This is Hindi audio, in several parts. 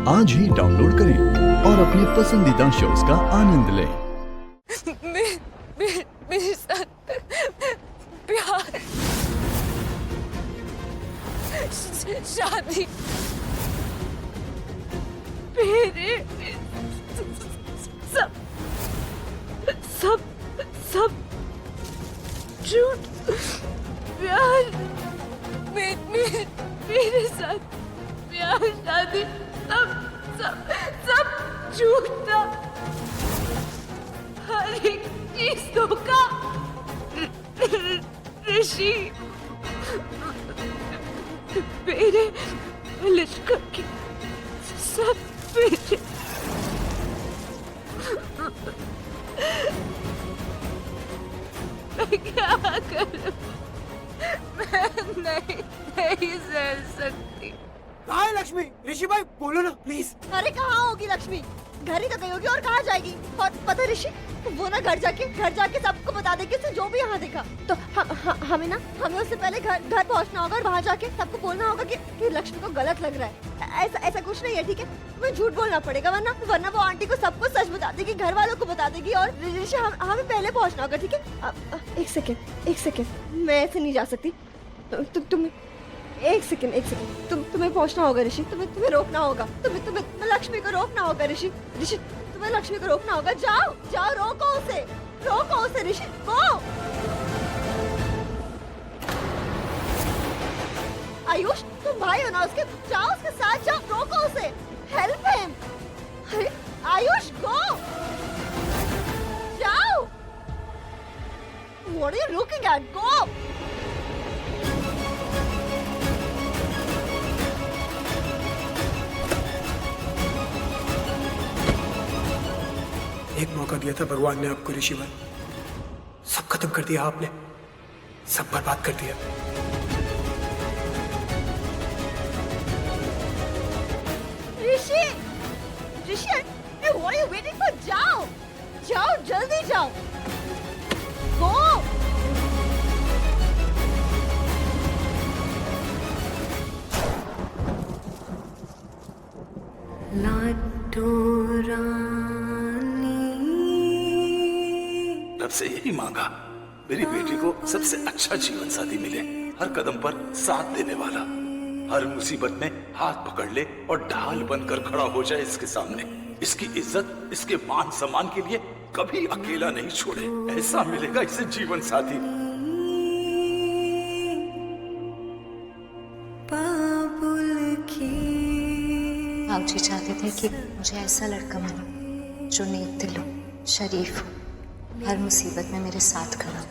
आज ही डाउनलोड करें और अपने पसंदीदा शोज का आनंद लें। मेरे साथ प्यार, शादी, मेरे सब सब सब झूठ। प्यार, मेरे साथ प्यार, शादी, सब सब सब झूठ था। हर एक चीज धोखा। ऋषि मेरे लश्कर की सब मेरे। मैं क्या करूं? मैं नहीं सह सकती। कहाँ है लक्ष्मी? ऋषि भाई बोलो ना प्लीज। अरे कहाँ होगी लक्ष्मी? घर ही तो गई होगी और कहाँ जाएगी? और पता ऋषि, वो ना घर जाके सबको बता देगी उसने जो भी यहाँ देखा। तो हमें उससे पहले घर पहुँचना होगा और वहाँ जाके सबको बोलना होगा कि लक्ष्मी को गलत लग रहा है। ऐसा कुछ नहीं है, ठीक है? तुम्हें झूठ बोलना पड़ेगा, वरना वो आंटी को सबको सच बता देगी, घर वालों को बता देगी। और ऋषि हमें पहले पहुँचना होगा, ठीक है? एक सेकेंड, मैं ऐसे नहीं जा सकती। तुम्हें एक सेकंड तुम्हें पहुंचना होगा ऋषि। तुम्हें रोकना होगा। तुम्हें लक्ष्मी को रोकना होगा ऋषि। तुम्हें लक्ष्मी को रोकना होगा। जाओ रोको उसे ऋषि को। आयुष, तुम भाई हो ना उसके, जाओ उसके साथ, जाओ रोको उसे, हेल्प हिम। अरे आयुष गो, जाओ। What are you looking at? Go! एक मौका दिया था भगवान ने आपको ऋषि भाई, सब खत्म कर दिया आपने, सब बर्बाद कर दिया। ऋषि, what are you waiting for? जाओ जल्दी जाओ। Go! रब से यही मांगा, मेरी बेटी को सबसे अच्छा जीवन साथी मिले, हर कदम पर साथ देने वाला, हर मुसीबत में हाथ पकड़ ले और ढाल बनकर खड़ा हो जाए इसके सामने, इसकी इज्जत, इसके मान सम्मान के लिए कभी अकेला नहीं छोड़े। ऐसा मिलेगा इसे जीवन साथी। बाबूजी चाहते थे कि मुझे ऐसा लड़का मिले जो नेक दिल हो, शरीफ हो, हर मुसीबत में मेरे साथ खड़ा हो,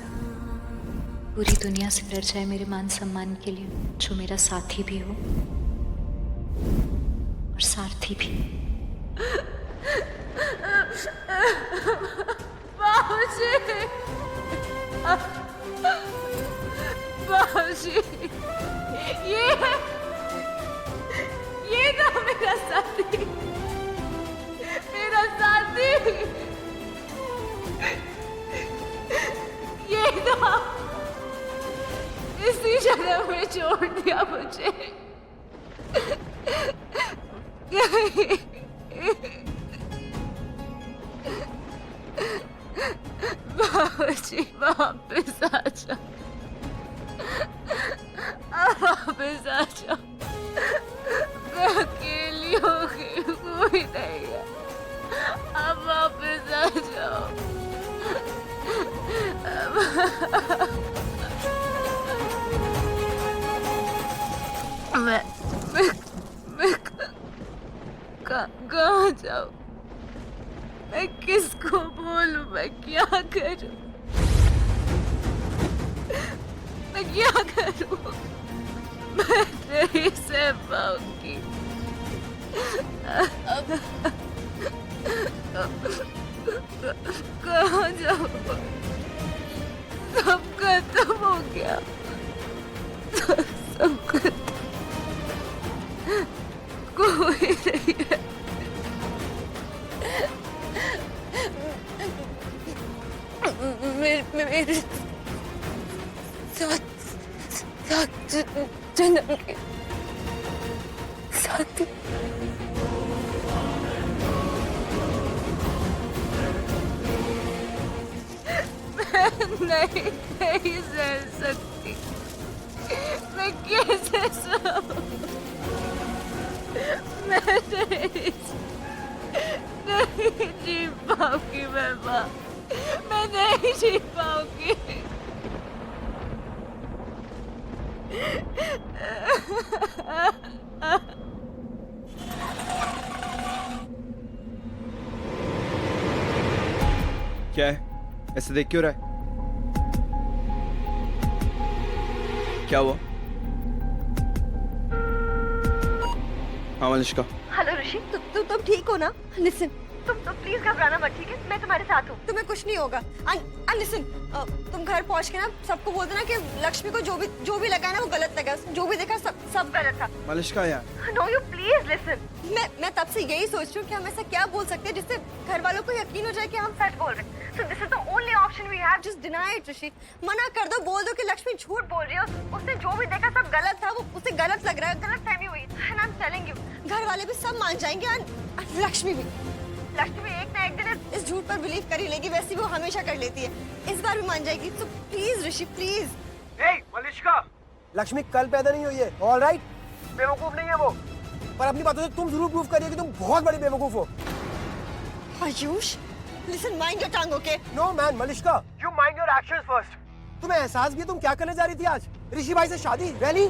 पूरी दुनिया से डर जाए मेरे मान सम्मान के लिए, जो मेरा साथी भी हो और सारथी भी। बाबूजी, ये था मेरा साथी, ये था, इसी जन्म में छोड़ दिया मुझे। बाबूजी वापस आ जाओ, वापस आ जाओ। मैं अकेली हो गई, कोई नहीं है, अब वापस आ जाओ। मैं कहाँ जाऊँ? मैं किसको बोलूं? मैं क्या करूं? मैं क्या करूं? मैं नहीं सह पाऊंगी। कहाँ जाऊं? सब खत्म हो गया, सब खत्म, कोई नहीं है। मेरे साथ जन्म के साथी। नहीं नहीं सह सकती, मैं कैसे सहूं? मैं नहीं जी पाऊंगी मैं माँ, मैं नहीं जी पाऊंगी। क्या है? ऐसे देख क्यों रहा है? क्या हुआ? हाँ मलिष्का, हेलो ऋषि, तुम ठीक हो ना? लिसन, तुम प्लीज घबराना मत, ठीक है? मैं तुम्हारे साथ हूँ, तुम्हें कुछ नहीं होगा। लिसन, तुम घर पहुँच के ना सबको बोल देना कि लक्ष्मी को जो भी लगा ना वो गलत लगा, जो भी देखा सब गलत था। मलिष्का यार। No you please listen. मैं तब से यही सोच रही हूँ कि हम ऐसा क्या बोल सकते हैं जिससे घर वालों को यकीन हो जाए कि हम सच बोल रहे हैं। So this is the only option we have. Just deny it, ऋषि। मना कर दो, बोल दो कि लक्ष्मी झूठ बोल रही है, उसने जो भी देखा सब गलत था, वो उसे गलत लग रहा है, गलत फहमी हुई। And I'm telling you, घर वाले भी सब मान जाएंगे, और लक्ष्मी भी। लक्ष्मी एक ना एक दिन इस झूठ पर बिलीव कर ही लेगी, वैसे वो हमेशा कर लेती है, इस बार भी मान जाएगी। तो please Rishi, please. Malishka, Lakshmi कल पैदा नहीं हुई है, ऑलराइट? बेवकूफ नहीं है वो, पर अपनी बातों से तुम जरूर प्रूव करिए कि तुम बहुत बड़ी बेवकूफ हो। Ayush, listen, mind your tongue, okay? No man, Malishka, you mind your actions first. तुम्हें एहसास भी है तुम क्या करने जा रही थी आज? ऋषि भाई से शादी? Really?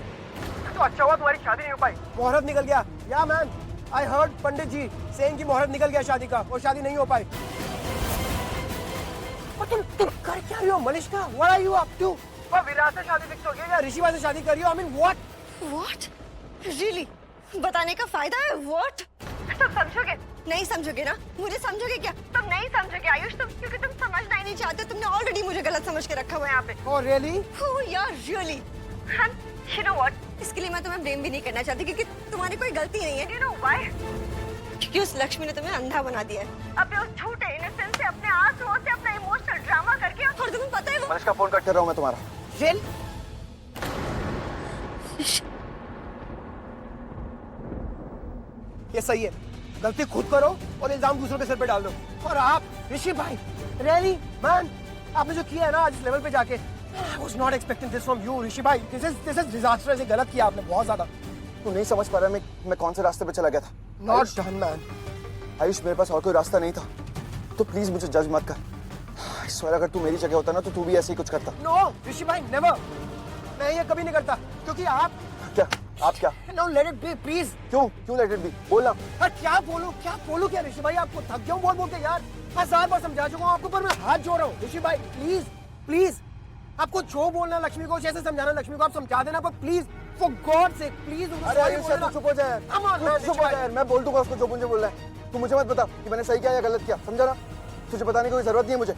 तो अच्छा हुआ तुम्हारी शादी नहीं हो पाई, मुहूर्त निकल गया। Yeah man, I heard Pandit ji saying कि मुहूर्त निकल गया शादी का, और शादी नहीं हो पाई। पर तुम कर क्या रही हो Malishka? What are you up to? पर विराट से शादी फिक्स हो गई या ऋषि भाई से शादी कर रही हो? I mean what? What? Really? बताने का फायदा है? What? तुम समझोगे? नहीं समझोगे ना? मुझे समझोगे क्या? तुम नहीं समझोगे आयुष, तुम, क्योंकि तुम समझना ही नहीं चाहते। तुमने ऑलरेडी मुझे गलत समझ के रखा हुआ है यहाँ पे। Oh really? Oh yeah, really. And you know what? इसके लिए मैं तुम्हें ब्लेम भी नहीं करना चाहती, क्योंकि तुम्हारी कोई गलती नहीं है। You know why? क्योंकि उस लक्ष्मी ने तुम्हें अंधा बना दिया है। अपने उस झूठे इनोसेंस से, अपने आंसुओं से, अपना इमोशनल ड्रामा करके, और तुम्हें पता है वो। मलिष्का फोन कट कर रहा हूँ मैं तुम्हारा। Really? ये सही है, गलती खुद करो और इल्जाम दूसरों के सिर पे डाल दो। और आप ऋषि भाई, रियली मैन, आपने जो किया है ना आज इस लेवल पे जाके, I was not expecting this from you ऋषि भाई। This is disastrous। ये गलत किया आपने बहुत ज्यादा। तू नहीं समझ पा रहा मैं कौन से रास्ते पे चला गया था। Not done man। आयुष, मेरे पास और कोई रास्ता नहीं था, तो प्लीज मुझे जज मत कर। I swear, अगर तू मेरी जगह होता ना तो तू भी ऐसे ही कुछ करता। No ऋषि भाई, never। मैं ये कभी नहीं करता, क्योंकि आप क्या? No let it be please। क्यों let it be? बोलना। क्या बोलूं क्या ऋषि भाई? आपको थक गया हूँ बोल के यार। 1000 बार समझा चुका हूँ आपको, पर मैं हाथ जोड़ रहा हूँ ऋषि भाई, प्लीज। आपको जो बोलना लक्ष्मी को, जैसे समझाना लक्ष्मी को, आप समझा देना, पर प्लीज फॉर गॉड से प्लीज। अरे आयुष, तू चुप हो जाए, मैं बोल दूंगा उसको जो मुझे बोलना है। तू मुझे मत बता कि मैंने सही किया या गलत किया, समझा ना? तुझे बताने की कोई जरूरत नहीं है मुझे।